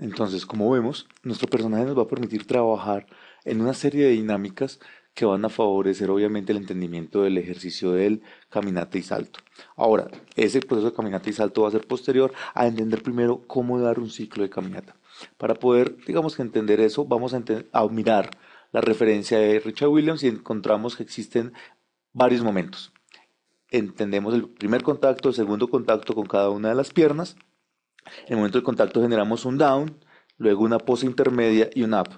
Entonces, como vemos, nuestro personaje nos va a permitir trabajar en una serie de dinámicas que van a favorecer obviamente el entendimiento del ejercicio del caminata y salto. Ahora, ese proceso de caminata y salto va a ser posterior a entender primero cómo dar un ciclo de caminata. Para poder, digamos que entender eso, vamos a mirar la referencia de Richard Williams y encontramos que existen varios momentos. Entendemos el primer contacto, el segundo contacto con cada una de las piernas. En el momento del contacto generamos un down, luego una pose intermedia y un up.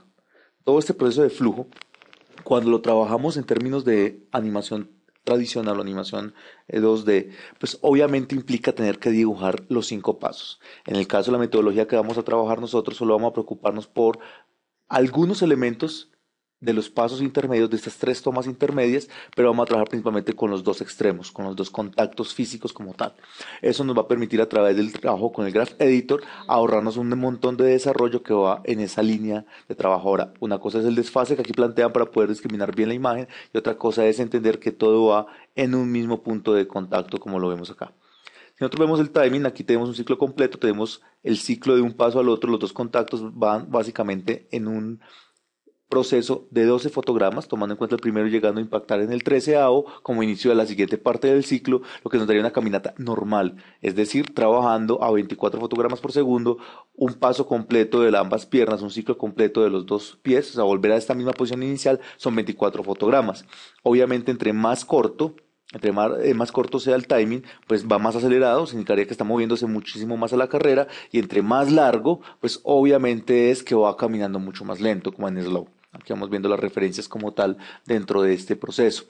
Todo este proceso de flujo, cuando lo trabajamos en términos de animación tradicional o animación 2D, pues obviamente implica tener que dibujar los 5 pasos. En el caso de la metodología que vamos a trabajar nosotros, solo vamos a preocuparnos por algunos elementos de los pasos intermedios, de estas 3 tomas intermedias, pero vamos a trabajar principalmente con los 2 extremos, con los 2 contactos físicos como tal. Eso nos va a permitir a través del trabajo con el Graph Editor ahorrarnos un montón de desarrollo que va en esa línea de trabajo. Ahora, una cosa es el desfase que aquí plantean para poder discriminar bien la imagen y otra cosa es entender que todo va en un mismo punto de contacto como lo vemos acá. Si nosotros vemos el timing, aquí tenemos un ciclo completo, tenemos el ciclo de un paso al otro, los 2 contactos van básicamente en un proceso de 12 fotogramas, tomando en cuenta el primero llegando a impactar en el 13º como inicio de la siguiente parte del ciclo, lo que nos daría una caminata normal, es decir, trabajando a 24 fotogramas por segundo, un paso completo de ambas piernas, un ciclo completo de los 2 pies, o sea, volver a esta misma posición inicial, son 24 fotogramas. Obviamente, entre más corto sea el timing, pues va más acelerado, significaría que está moviéndose muchísimo más a la carrera, y entre más largo, pues obviamente es que va caminando mucho más lento, como en slow. Aquí vamos viendo las referencias como tal dentro de este proceso.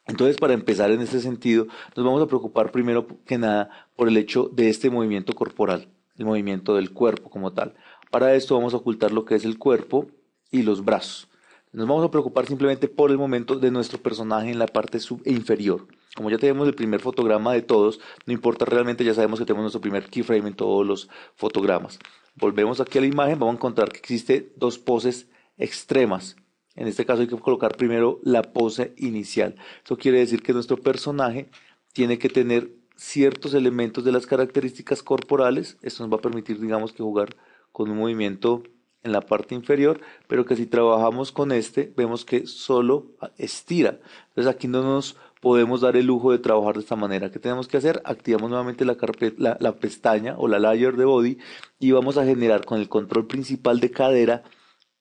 Entonces, para empezar en este sentido, nos vamos a preocupar primero que nada por el hecho de este movimiento corporal, el movimiento del cuerpo como tal. Para esto vamos a ocultar lo que es el cuerpo y los brazos. Nos vamos a preocupar simplemente por el momento de nuestro personaje en la parte inferior. Como ya tenemos el primer fotograma de todos, no importa realmente, ya sabemos que tenemos nuestro primer keyframe en todos los fotogramas. Volvemos aquí a la imagen, vamos a encontrar que existe 2 poses extremas. En este caso hay que colocar primero la pose inicial. Eso quiere decir que nuestro personaje tiene que tener ciertos elementos de las características corporales. Esto nos va a permitir, digamos, que jugar con un movimiento en la parte inferior, pero que si trabajamos con este, vemos que solo estira. Entonces aquí no nos podemos dar el lujo de trabajar de esta manera. ¿Qué tenemos que hacer? Activamos nuevamente la pestaña o la layer de body y vamos a generar con el control principal de cadera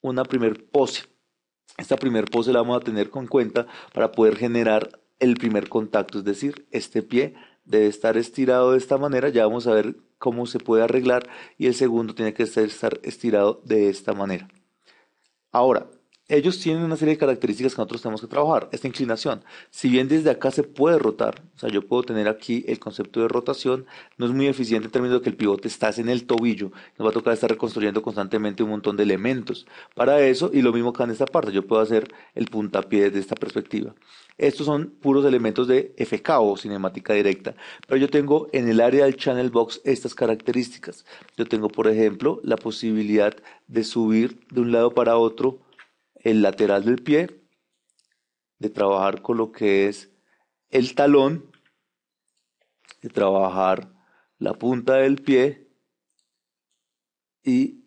una primer pose. Esta primer pose la vamos a tener con cuenta para poder generar el primer contacto, es decir, este pie debe estar estirado de esta manera, ya vamos a ver cómo se puede arreglar, y el segundo tiene que estar estirado de esta manera. Ahora, ellos tienen una serie de características que nosotros tenemos que trabajar. Esta inclinación, si bien desde acá se puede rotar, o sea, yo puedo tener aquí el concepto de rotación, no es muy eficiente en términos de que el pivote está en el tobillo. Nos va a tocar estar reconstruyendo constantemente un montón de elementos. Para eso, y lo mismo acá en esta parte, yo puedo hacer el puntapié desde esta perspectiva. Estos son puros elementos de FK o cinemática directa, pero yo tengo en el área del channel box estas características. Yo tengo, por ejemplo, la posibilidad de subir de un lado para otro el lateral del pie, de trabajar con lo que es el talón, de trabajar la punta del pie y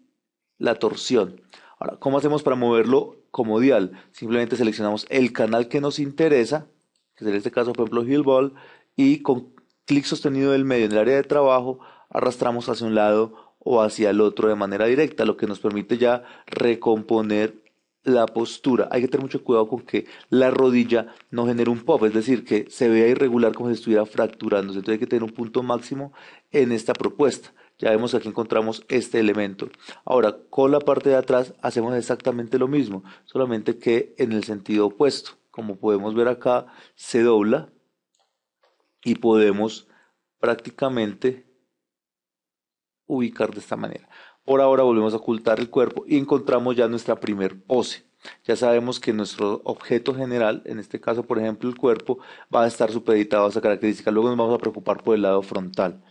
la torsión. Ahora, ¿cómo hacemos para moverlo como dial? Simplemente seleccionamos el canal que nos interesa, que es en este caso, por ejemplo, Hill Ball, y con clic sostenido del medio en el área de trabajo, arrastramos hacia un lado o hacia el otro de manera directa, lo que nos permite ya recomponer la postura. Hay que tener mucho cuidado con que la rodilla no genere un pop, es decir, que se vea irregular como si estuviera fracturándose. Entonces hay que tener un punto máximo en esta propuesta. Ya vemos que aquí encontramos este elemento. Ahora, con la parte de atrás hacemos exactamente lo mismo, solamente que en el sentido opuesto. Como podemos ver acá, se dobla y podemos prácticamente ubicar de esta manera. Por ahora volvemos a ocultar el cuerpo y encontramos ya nuestra primer pose. Ya sabemos que nuestro objeto general, en este caso por ejemplo el cuerpo, va a estar supeditado a esa característica. Luego nos vamos a preocupar por el lado frontal.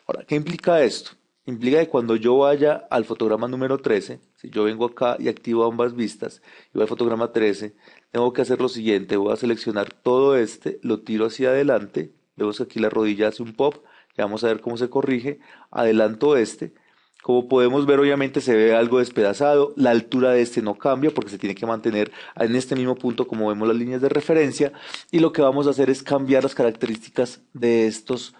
Ahora, ¿qué implica esto? Implica que cuando yo vaya al fotograma número 13, si yo vengo acá y activo ambas vistas y voy al fotograma 13, tengo que hacer lo siguiente: voy a seleccionar todo este, lo tiro hacia adelante, vemos que aquí la rodilla hace un pop, ya vamos a ver cómo se corrige, adelanto este, Como podemos ver, obviamente se ve algo despedazado, la altura de este no cambia porque se tiene que mantener en este mismo punto como vemos las líneas de referencia y lo que vamos a hacer es cambiar las características de estos,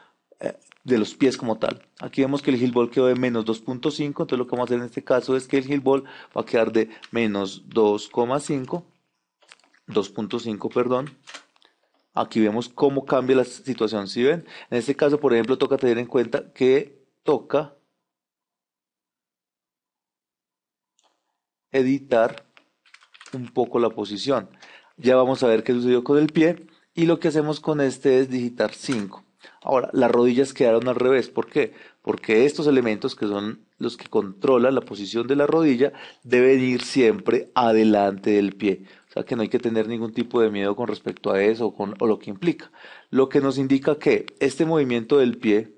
de los pies como tal. Aquí vemos que el heel ball quedó de menos 2.5, entonces lo que vamos a hacer en este caso es que el heel ball va a quedar de menos 2,5, 2.5, perdón. Aquí vemos cómo cambia la situación, ¿sí ven? En este caso, por ejemplo, toca tener en cuenta que toca editar un poco la posición. Ya vamos a ver qué sucedió con el pie y lo que hacemos con este es digitar 5. Ahora, las rodillas quedaron al revés. ¿Por qué? Porque estos elementos que son los que controlan la posición de la rodilla deben ir siempre adelante del pie. O sea que no hay que tener ningún tipo de miedo con respecto a eso o lo que implica. Lo que nos indica que este movimiento del pie,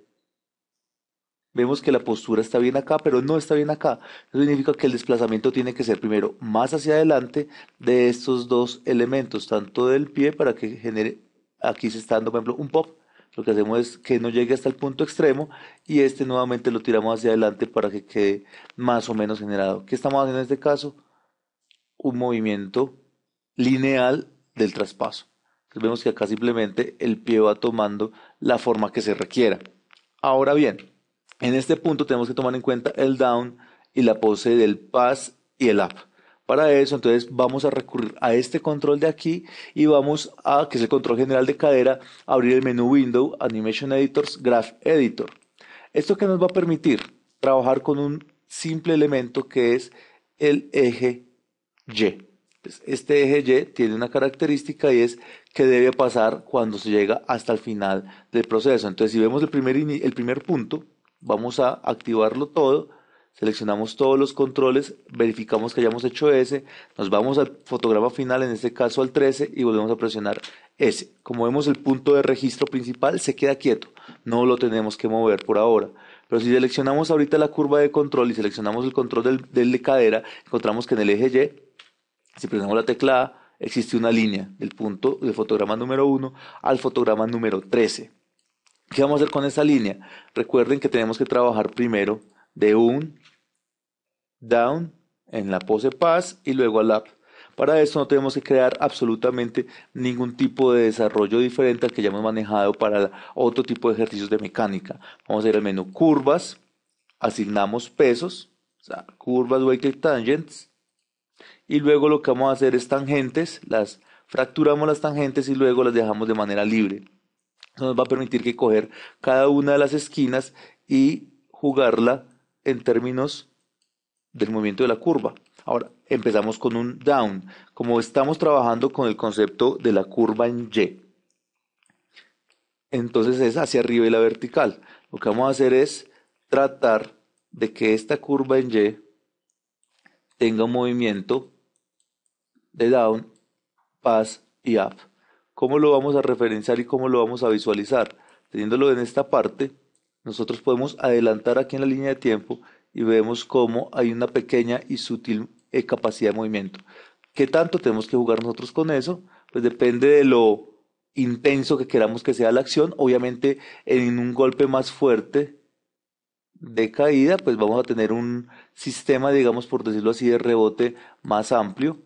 vemos que la postura está bien acá, pero no está bien acá. Eso significa que el desplazamiento tiene que ser primero más hacia adelante de estos dos elementos, tanto del pie para que genere, aquí se está dando, por ejemplo, un pop. Lo que hacemos es que no llegue hasta el punto extremo y este nuevamente lo tiramos hacia adelante para que quede más o menos generado. ¿Qué estamos haciendo en este caso? Un movimiento lineal del traspaso. Entonces vemos que acá simplemente el pie va tomando la forma que se requiera. Ahora bien, en este punto tenemos que tomar en cuenta el down y la pose del pass y el up. Para eso, entonces vamos a recurrir a este control de aquí y vamos a, que es el control general de cadera, abrir el menú Window, Animation Editors, Graph Editor. ¿Esto que nos va a permitir? Trabajar con un simple elemento que es el eje Y. Pues, este eje Y tiene una característica y es que debe pasar cuando se llega hasta el final del proceso. Entonces, si vemos el primer punto, vamos a activarlo todo, seleccionamos todos los controles, verificamos que hayamos hecho ese, nos vamos al fotograma final, en este caso al 13, y volvemos a presionar ese. Como vemos, el punto de registro principal se queda quieto, no lo tenemos que mover por ahora. Pero si seleccionamos ahorita la curva de control y seleccionamos el control del de cadera, encontramos que en el eje Y, si presionamos la tecla A, existe una línea del punto del fotograma número 1 al fotograma número 13. ¿Qué vamos a hacer con esa línea? Recuerden que tenemos que trabajar primero de un down en la pose pass y luego al up. Para esto no tenemos que crear absolutamente ningún tipo de desarrollo diferente al que ya hemos manejado para otro tipo de ejercicios de mecánica. Vamos a ir al menú curvas, asignamos pesos, o sea, curvas, weighted tangents, y luego lo que vamos a hacer es tangentes, las fracturamos las tangentes y luego las dejamos de manera libre. Eso nos va a permitir que coger cada una de las esquinas y jugarla en términos del movimiento de la curva. Ahora, empezamos con un down. Como estamos trabajando con el concepto de la curva en Y, entonces es hacia arriba y la vertical. Lo que vamos a hacer es tratar de que esta curva en Y tenga un movimiento de down, pass y up. ¿Cómo lo vamos a referenciar y cómo lo vamos a visualizar? Teniéndolo en esta parte, nosotros podemos adelantar aquí en la línea de tiempo y vemos cómo hay una pequeña y sutil capacidad de movimiento. ¿Qué tanto tenemos que jugar nosotros con eso? Pues depende de lo intenso que queramos que sea la acción. Obviamente en un golpe más fuerte de caída, pues vamos a tener un sistema, digamos, por decirlo así, de rebote más amplio.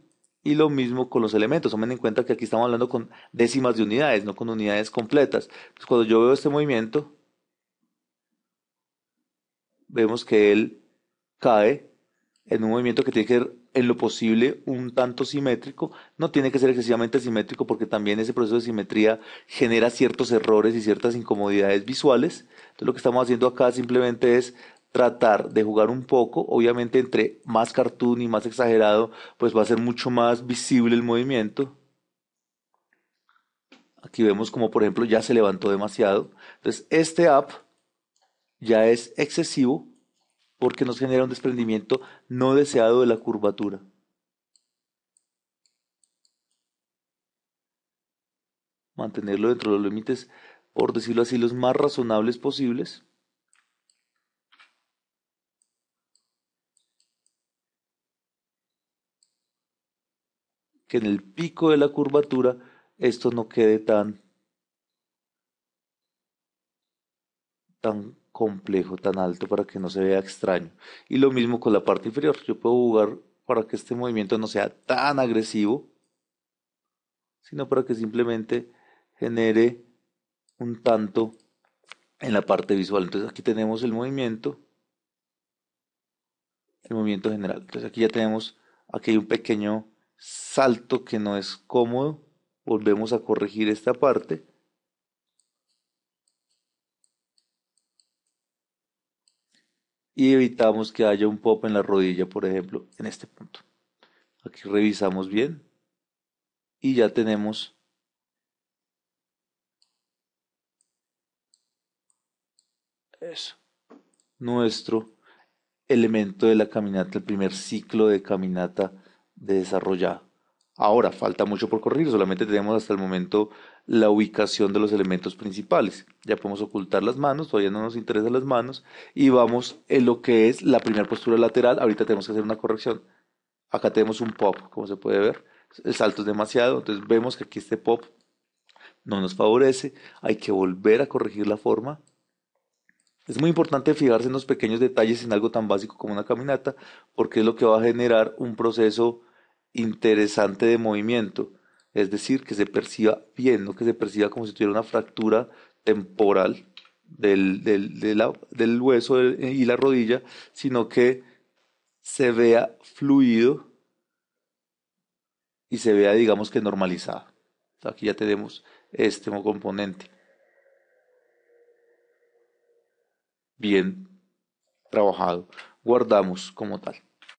Y lo mismo con los elementos. Tomen en cuenta que aquí estamos hablando con décimas de unidades, no con unidades completas. Entonces, cuando yo veo este movimiento, vemos que él cae en un movimiento que tiene que ser en lo posible un tanto simétrico. No tiene que ser excesivamente simétrico porque también ese proceso de simetría genera ciertos errores y ciertas incomodidades visuales. Entonces lo que estamos haciendo acá simplemente es tratar de jugar un poco. Obviamente entre más cartoon y más exagerado, pues va a ser mucho más visible el movimiento. Aquí vemos como por ejemplo ya se levantó demasiado. Entonces este up ya es excesivo porque nos genera un desprendimiento no deseado de la curvatura. Mantenerlo dentro de los límites, por decirlo así, los más razonables posibles. Que en el pico de la curvatura esto no quede tan complejo, tan alto para que no se vea extraño. Y lo mismo con la parte inferior. Yo puedo jugar para que este movimiento no sea tan agresivo, sino para que simplemente genere un tanto en la parte visual. Entonces aquí tenemos el movimiento general. Entonces aquí ya tenemos, aquí hay un pequeño salto que no es cómodo. Volvemos a corregir esta parte y evitamos que haya un pop en la rodilla, por ejemplo, en este punto. Aquí revisamos bien y ya tenemos eso, nuestro elemento de la caminata, el primer ciclo de caminata desarrollado. Ahora, falta mucho por corregir, solamente tenemos hasta el momento la ubicación de los elementos principales. Ya podemos ocultar las manos, todavía no nos interesan las manos, y vamos en lo que es la primera postura lateral. Ahorita tenemos que hacer una corrección. Acá tenemos un pop, como se puede ver. El salto es demasiado, entonces vemos que aquí este pop no nos favorece. Hay que volver a corregir la forma. Es muy importante fijarse en los pequeños detalles en algo tan básico como una caminata, porque es lo que va a generar un proceso interesante de movimiento. Es decir, que se perciba bien, no que se perciba como si tuviera una fractura temporal del hueso y la rodilla, sino que se vea fluido y se vea, digamos que normalizado. Aquí ya tenemos este componente bien trabajado. Guardamos como tal.